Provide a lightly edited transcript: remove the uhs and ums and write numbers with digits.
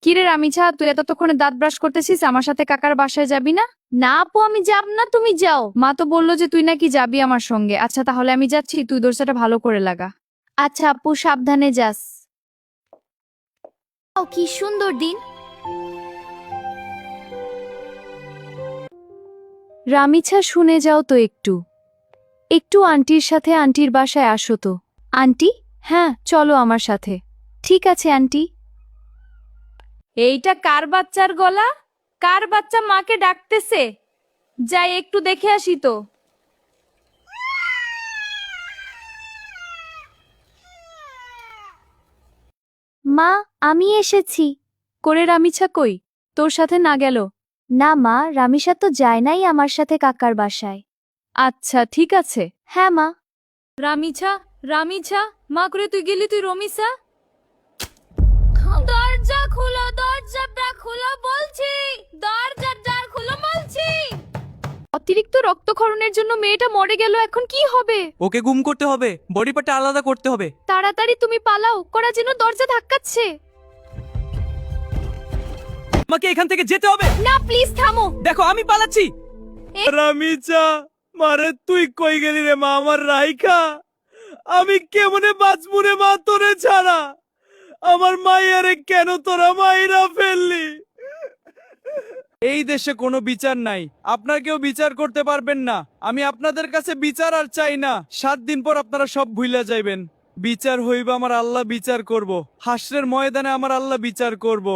কিরে রামিছা, তুই এতক্ষণে দাঁত ব্রাশ করতেছিস, আমার সাথে কাকার বাসায় যাবি না? না আপু, আমি যাব না, তুমি যাও। মা তো বললো যে তুই নাকি যাবি আমার সঙ্গে। আচ্ছা তাহলে আমি যাচ্ছি, তুই দরজাটা ভালো করে লাগা। আচ্ছা আপু, সাবধানে যাস। ও কি সুন্দর দিন। রামিছা, শুনে যাও তো একটু। একটু আন্টির সাথে আন্টির বাসায় আসো তো। আন্টি? হ্যাঁ চলো আমার সাথে। ঠিক আছে আন্টি। এইটা কার বাচ্চার গলা? কার বাচ্চা মাকে ডাকতেছে? যাই একটু দেখে আসি তো। মা, আমি এসেছি। করে রামিছা কই? তোর সাথে না গেল? না মা, রামিসা তো যায় নাই আমার সাথে কাকার বাসায়। আচ্ছা ঠিক আছে। হ্যাঁ মা। রামিছা, রামিছা, মা করে তুই গেলি, তুই রমিসা। দরজা খুলো, দরজাটা খুলো বলছি। দরজার জার খুলো বলছি। অতিরিক্ত রক্তক্ষরণের জন্য মেয়েটা মরে গেল, এখন কি হবে? ওকে গুম করতে হবে, বডি পার্টটা আলাদা করতে হবে। তাড়াতাড়ি তুমি পালাও, করা যেন দরজা ধাক্কাচ্ছে। আমাকে এখান থেকে যেতে হবে। না প্লিজ থামো। দেখো আমি পালাচ্ছি। রামিচা, মারে তুই কই গেলি রে মা আমার রাইখা? আমি কেমনে বাঁচবো রে মা তোরে ছাড়া? আমার মাইয়ারে কেন তোরা মাইরা ফেললি? এই দেশে কোনো বিচার নাই, আপনারা কেউ বিচার করতে পারবেন না। আমি আপনাদের কাছে বিচার আর চাই না। 7 দিন পর আপনারা সব ভুইলা যাইবেন। বিচার হইবা আমার আল্লাহ বিচার করব। হাসরের ময়দানে আমার আল্লাহ বিচার করব।